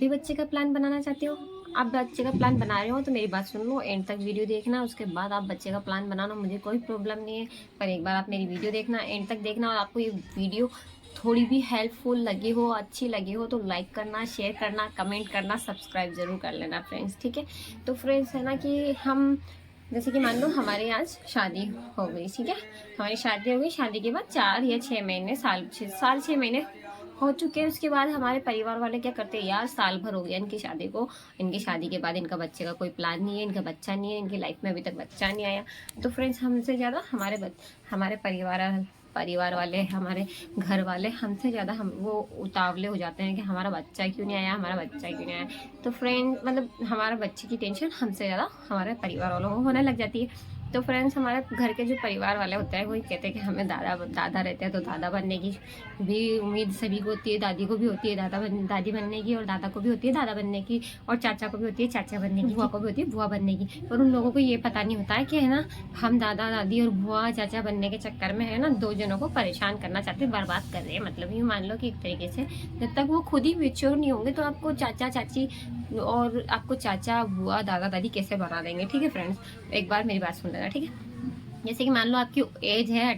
भी बच्चे का प्लान बनाना चाहते हो, आप बच्चे का प्लान बना रहे हो तो मेरी बात सुन लो, एंड तक वीडियो देखना, उसके बाद आप बच्चे का प्लान बनाना, मुझे कोई प्रॉब्लम नहीं है। पर एक बार आप मेरी वीडियो देखना, एंड तक देखना, और आपको ये वीडियो थोड़ी भी हेल्पफुल लगी हो, अच्छी लगी हो तो लाइक करना, शेयर करना, कमेंट करना, सब्सक्राइब जरूर कर लेना फ्रेंड्स, ठीक है। तो फ्रेंड्स है ना कि हम जैसे कि मान लो हमारे आज शादी हो गई, ठीक है, हमारी शादी हो गई, शादी के बाद 4 या 6 महीने, साल 6 महीने हो चुके हैं। उसके बाद हमारे परिवार वाले क्या करते हैं, यार साल भर हो गया इनकी शादी को, इनकी शादी के बाद इनका बच्चे का कोई प्लान नहीं है, इनका बच्चा नहीं है, इनकी लाइफ में अभी तक बच्चा नहीं आया। तो फ्रेंड्स हमसे ज़्यादा हमारे परिवार वाले, हमारे घर वाले हमसे ज़्यादा हम वो उतावले हो जाते हैं कि हमारा बच्चा क्यों नहीं आया, हमारा बच्चा क्यों नहीं आया। तो फ्रेंड मतलब हमारा बच्चे की टेंशन हमसे ज़्यादा हमारे परिवार वालों को होने लग जाती है। तो फ्रेंड्स हमारे घर के जो परिवार वाले होते हैं वही कहते हैं कि हमें दादा रहते हैं तो दादा बनने की भी उम्मीद सभी को होती है, दादी को भी होती है दादी बनने की, और दादा को भी होती है दादा बनने की, और चाचा को भी होती है चाचा बनने की, बुआ को भी होती है बुआ बनने की। और उन लोगों को ये पता नहीं होता है कि है ना, हम दादा दादी और बुआ चाचा बनने के चक्कर में है ना 2 जनों को परेशान करना चाहते हैं, बर्बाद कर रहे हैं। मतलब ये मान लो कि एक तरीके से जब तक वो खुद ही मेच्योर नहीं होंगे तो आपको चाचा चाची और आपको चाचा बुआ दादा दादी कैसे बना देंगे, ठीक है फ्रेंड्स। एक बार मेरी बात सुन लेना, ठीक है। जैसे कि मान लो आपकी एज है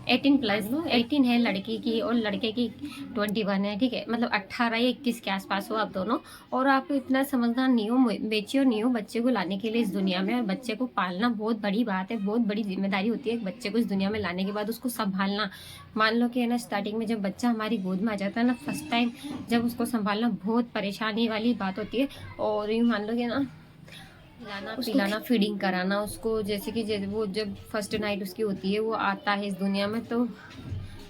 18+, 18 है लड़की की और लड़के की 21 है, ठीक है, मतलब 18 या 21 के आसपास हो आप दोनों, और आप इतना समझदार नहीं हो, मेच्योर नहीं हो बच्चे को लाने के लिए इस दुनिया में। और बच्चे को पालना बहुत बड़ी बात है, बहुत बड़ी जिम्मेदारी होती है एक बच्चे को इस दुनिया में लाने के बाद उसको संभालना। मान लो कि है ना, स्टार्टिंग में जब बच्चा हमारी गोद में आ जाता है ना, फर्स्ट टाइम जब उसको संभालना बहुत परेशानी वाली बात होती है। और यूँ मान लो कि ना, खिलाना पिलाना फीडिंग कराना उसको, जैसे कि वो जब फर्स्ट नाइट उसकी होती है, वो आता है इस दुनिया में, तो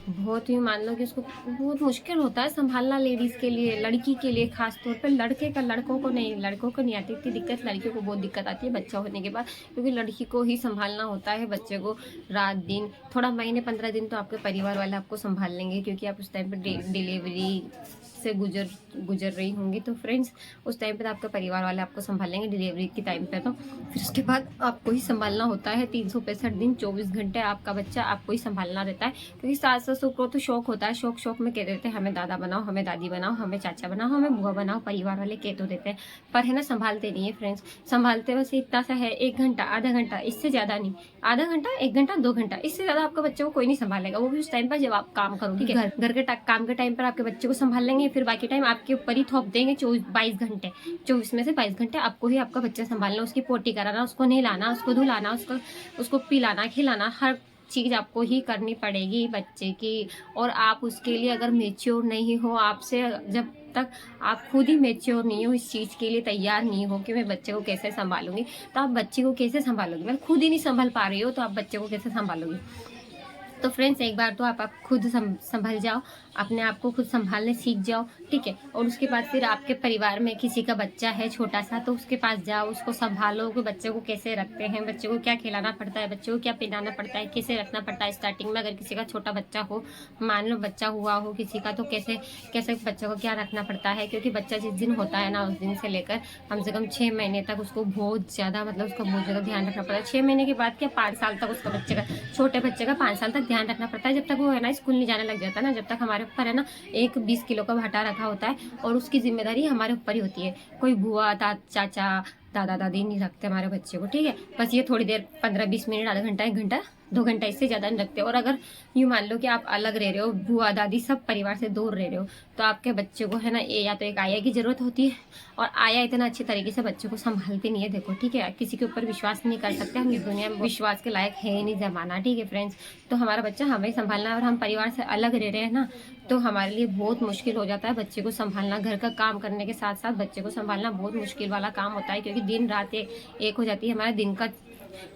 बहुत ही मान लो कि उसको बहुत मुश्किल होता है संभालना लेडीज़ के लिए, लड़की के लिए खास तौर पर। लड़कों को नहीं आती इतनी दिक्कत, लड़कियों को बहुत दिक्कत आती है बच्चा होने के बाद, क्योंकि लड़की को ही संभालना होता है बच्चे को रात दिन। थोड़ा महीने 15 दिन तो आपके परिवार वाले आपको संभाल लेंगे, क्योंकि आप उस टाइम पर डिलीवरी से गुजर रही होंगी। तो फ्रेंड्स उस टाइम पे तो आपके परिवार वाले आपको संभाल लेंगे डिलीवरी के टाइम पे। तो फिर उसके बाद आपको ही संभालना होता है 365 दिन 24 घंटे आपका बच्चा आपको ही संभालना रहता है। क्योंकि सास ससुर को तो शौक होता है, शौक में कह देते हैं हमें दादा बनाओ, हमें दादी बनाओ, हमें चाचा बनाओ, हमें बुआ बनाओ, परिवार वाले कह तो देते हैं, पर है ना संभालते नहीं है फ्रेंड्स। संभालते बस इतना सा है, 1 घंटा आधा घंटा, इससे ज़्यादा नहीं। आधा घंटा 1 घंटा 2 घंटा, इससे ज़्यादा आपका बच्चे को कोई नहीं संभालेगा, वो भी उस टाइम पर जब आप काम करोगे। घर के काम के टाइम पर आपके बच्चे को संभाल लेंगे, फिर बाकी टाइम आपके ऊपर ही थोप देंगे। 22 घंटे, 24 में से 22 घंटे आपको ही आपका बच्चा संभालना, उसकी पोटी कराना, उसको नहलाना, उसको धुलाना, उसको पिलाना खिलाना, हर चीज़ आपको ही करनी पड़ेगी बच्चे की। और आप उसके लिए अगर मेच्योर नहीं हो, आपसे जब तक आप खुद ही मेच्योर नहीं हो, इस चीज़ के लिए तैयार नहीं हो कि मैं बच्चे को कैसे संभालूंगी, तो आप बच्चे को कैसे संभालोगे। मतलब खुद ही नहीं संभाल पा रही हो तो आप बच्चे को कैसे संभालोगे। तो फ्रेंड्स एक बार तो आप खुद संभल जाओ, अपने आप को खुद संभालने सीख जाओ, ठीक है। और उसके बाद फिर आपके परिवार में किसी का बच्चा है छोटा सा, तो उसके पास जाओ, उसको संभालो कि बच्चे को कैसे रखते हैं, बच्चे को क्या खिलाना पड़ता है, बच्चे को क्या पिलाना पड़ता है, कैसे रखना पड़ता है। स्टार्टिंग में अगर किसी का छोटा बच्चा हो, मान लो बच्चा हुआ हो किसी का, तो कैसे कैसे बच्चे को क्या रखना पड़ता है। क्योंकि बच्चा जिस दिन होता है ना, उस दिन से लेकर कम से कम 6 महीने तक उसको बहुत ज़्यादा, मतलब उसका बहुत ज़्यादा ध्यान रखना पड़ता है। 6 महीने के बाद क्या 5 साल तक उसका बच्चे का, छोटे बच्चे का 5 साल तक ध्यान रखना पड़ता है, जब तक वो है ना स्कूल नहीं जाने लग जाता ना, जब तक हमारे ऊपर है ना एक 20 किलो का भट्टा रखा होता है, और उसकी जिम्मेदारी हमारे ऊपर ही होती है। कोई बुआ चाचा दादा दादी नहीं रखते हमारे बच्चे को, ठीक है। बस ये थोड़ी देर 15-20 मिनट, आधा घंटा 1 घंटा 2 घंटा, इससे ज़्यादा नहीं रखते। और अगर यूँ मान लो कि आप अलग रह रहे हो, बुआ दादी सब परिवार से दूर रह रहे हो, तो आपके बच्चे को है ना या तो एक आया की ज़रूरत होती है, और आया इतना अच्छे तरीके से बच्चे को संभालती नहीं है। देखो ठीक है, किसी के ऊपर विश्वास नहीं कर सकते हम, इस दुनिया में विश्वास के लायक है ही नहीं जमाना, ठीक है फ्रेंड्स। तो हमारा बच्चा हमें संभालना है, और हम परिवार से अलग रह रहे हैं ना, तो हमारे लिए बहुत मुश्किल हो जाता है बच्चे को संभालना। घर का काम करने के साथ साथ बच्चे को संभालना बहुत मुश्किल वाला काम होता है, क्योंकि दिन रात एक हो जाती है। हमारा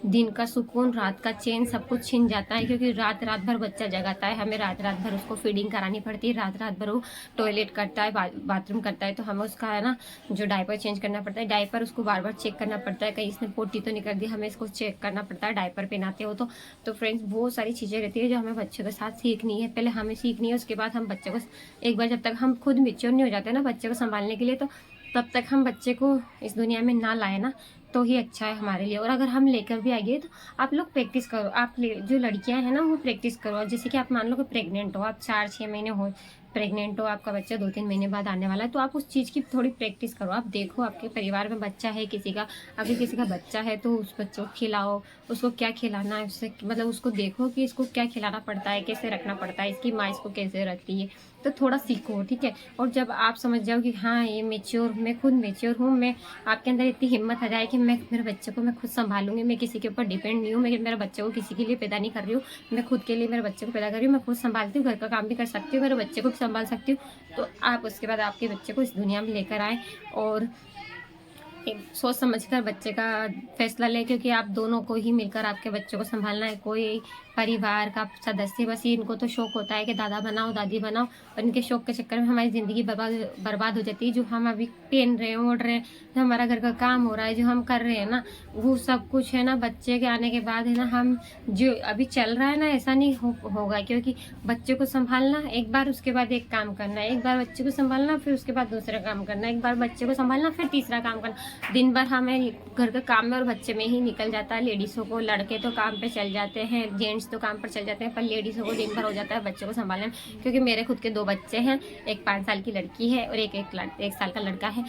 दिन का सुकून, रात का चैन सब कुछ छिन जाता है, क्योंकि रात भर बच्चा जगाता है, हमें रात भर उसको फीडिंग करानी पड़ती है, रात भर वो टॉयलेट करता है, बाथरूम करता है, तो हमें उसका है ना जो डायपर चेंज करना पड़ता है, डायपर उसको बार बार चेक करना पड़ता है, कहीं इसने पोटी तो नहीं कर दी, हमें इसको चेक करना पड़ता है डायपर पहनाते हो तो फ्रेंड्स बहुत सारी चीज़ें रहती है जो हमें बच्चों के साथ सीखनी है। पहले हमें सीखनी है, उसके बाद हम बच्चे को, एक बार जब तक हम खुद मेच्योर नहीं हो जाते ना बच्चे को संभालने के लिए, तो तब तक हम बच्चे को इस दुनिया में ना लाए ना, तो ही अच्छा है हमारे लिए। और अगर हम लेकर भी आइए तो आप लोग प्रैक्टिस करो, जो लड़कियां हैं ना वो प्रैक्टिस करो। जैसे कि आप मान लो कि प्रेग्नेंट हो, आप 4-6 महीने हो प्रेग्नेंट हो, आपका बच्चा 2-3 महीने बाद आने वाला है, तो आप उस चीज़ की थोड़ी प्रैक्टिस करो। आप देखो आपके परिवार में बच्चा है किसी का, अगर किसी का बच्चा है तो उस बच्चे को खिलाओ, उसको क्या खिलाना है, उससे मतलब उसको देखो कि इसको क्या खिलाना पड़ता है, कैसे रखना पड़ता है, इसकी माँ इसको कैसे रखती है, तो थोड़ा सीखो, ठीक है। और जब आप समझ जाओ कि हाँ ये मैच्योर, मैं खुद मैच्योर हूँ, मैं आपके अंदर इतनी हिम्मत आ जाए कि मैं मेरे बच्चे को मैं खुद संभालूंगी, मैं किसी के ऊपर डिपेंड नहीं हूँ, मैं मेरे बच्चे को किसी के लिए पैदा नहीं कर रही हूँ, मैं खुद के लिए मेरे बच्चे को पैदा कर रही हूँ, मैं खुद संभालती हूँ, घर का काम भी कर सकती हूँ, मेरे बच्चे को भी संभाल सकती हूँ, तो आप उसके बाद आपके बच्चे को इस दुनिया में लेकर आए और एक सोच समझकर बच्चे का फैसला लें, क्योंकि आप दोनों को ही मिलकर आपके बच्चे को संभालना है। कोई परिवार का सदस्य बस इनको तो शौक होता है कि दादा बनाओ दादी बनाओ, और इनके शौक के चक्कर में हमारी ज़िंदगी बर्बाद बर्बाद हो जाती है। जो हम अभी पहन रहे हैं, ओढ़ रहे हैं, जो हमारा घर का काम हो रहा है, जो हम कर रहे हैं ना, वो सब कुछ है ना बच्चे के आने के बाद है ना, हम जो अभी चल रहा है ना ऐसा नहीं होगा, क्योंकि बच्चे को संभालना एक बार, उसके बाद एक काम करना, एक बार बच्चे को संभालना फिर उसके बाद दूसरा काम करना, एक बार बच्चे को संभालना फिर तीसरा काम करना। दिन भर हमें घर के काम में और बच्चे में ही निकल जाता है लेडीज़ों को। लड़के तो काम पे चल जाते हैं, जेंट्स तो काम पर चल जाते हैं, पर लेडीज़ों को दिन भर हो जाता है बच्चों को संभालने में। क्योंकि मेरे खुद के 2 बच्चे हैं, एक 5 साल की लड़की है और एक साल का लड़का है।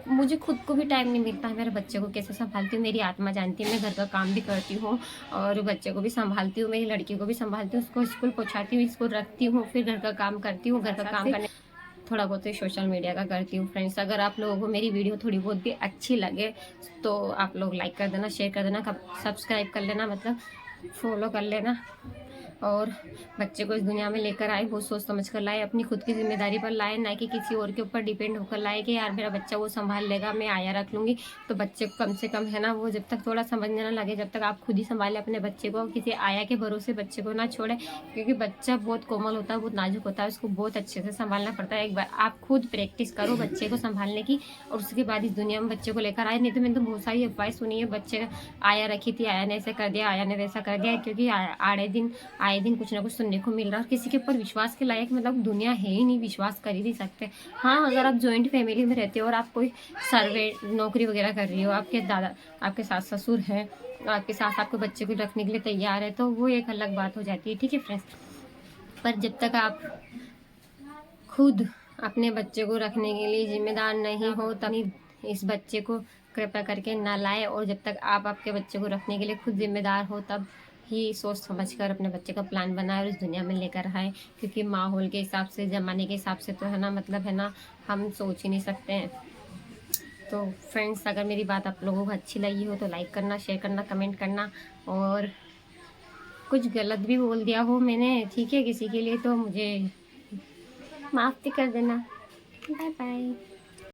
मुझे खुद को भी टाइम नहीं मिलता है मेरे बच्चे को कैसे संभालती हूँ, मेरी आत्मा जानती है। मैं घर का काम भी करती हूँ और बच्चे को भी संभालती हूँ, मेरी लड़की को भी संभालती हूँ, उसको स्कूल पहुँचाती हूँ, इसको रखती हूँ, फिर घर का काम करती हूँ। घर का काम करने थोड़ा बहुत ही सोशल मीडिया का करती हूँ। फ्रेंड्स, अगर आप लोगों को मेरी वीडियो थोड़ी बहुत भी अच्छी लगे तो आप लोग लाइक कर देना, शेयर कर देना, सब्सक्राइब कर लेना, मतलब फॉलो कर लेना। और बच्चे को इस दुनिया में लेकर आए, बहुत सोच समझ कर लाए, अपनी खुद की जिम्मेदारी पर लाए, ना कि किसी और के ऊपर डिपेंड होकर लाए कि यार मेरा बच्चा वो संभाल लेगा, मैं आया रख लूँगी। तो बच्चे को कम से कम है ना, वो जब तक थोड़ा समझने ना लगे, जब तक आप खुद ही संभालें अपने बच्चे को, किसी आया के भरोसे बच्चे को ना छोड़े, क्योंकि बच्चा बहुत कोमल होता है, बहुत नाजुक होता है, उसको बहुत अच्छे से संभालना पड़ता है। एक बार आप खुद प्रैक्टिस करो बच्चे को संभालने की, और उसके बाद इस दुनिया में बच्चे को लेकर आए। नहीं तो मैंने तो बहुत सारी अफवाहें सुनी है, बच्चे आया रखी थी, आया ने ऐसे कर दिया, आया ने वैसा कर दिया, क्योंकि आए दिन कुछ ना कुछ सुनने को मिल रहा है। और किसी के ऊपर विश्वास के लायक मतलब दुनिया है ही नहीं, विश्वास कर ही नहीं सकते। हाँ, अगर आप जॉइंट फैमिली में रहते हो और आप कोई सर्वे नौकरी वगैरह कर रही हो, आपके सास ससुर हैं, आपके सास आपके बच्चे को रखने के लिए तैयार है, तो वो एक अलग बात हो जाती है, ठीक है फ्रेंड्स। पर जब तक आप खुद अपने बच्चे को रखने के लिए जिम्मेदार नहीं हो, तभी इस बच्चे को कृपया करके ना लाए। और जब तक आप आपके बच्चे को रखने के लिए खुद जिम्मेदार हो, तब ही सोच समझ कर अपने बच्चे का प्लान बनाए और इस दुनिया में लेकर आए। क्योंकि माहौल के हिसाब से, ज़माने के हिसाब से तो है ना, मतलब है ना, हम सोच ही नहीं सकते हैं। तो फ्रेंड्स, अगर मेरी बात आप लोगों को अच्छी लगी हो तो लाइक करना, शेयर करना, कमेंट करना। और कुछ गलत भी बोल दिया हो मैंने, ठीक है, किसी के लिए, तो मुझे माफ़ भी कर देना। Bye bye.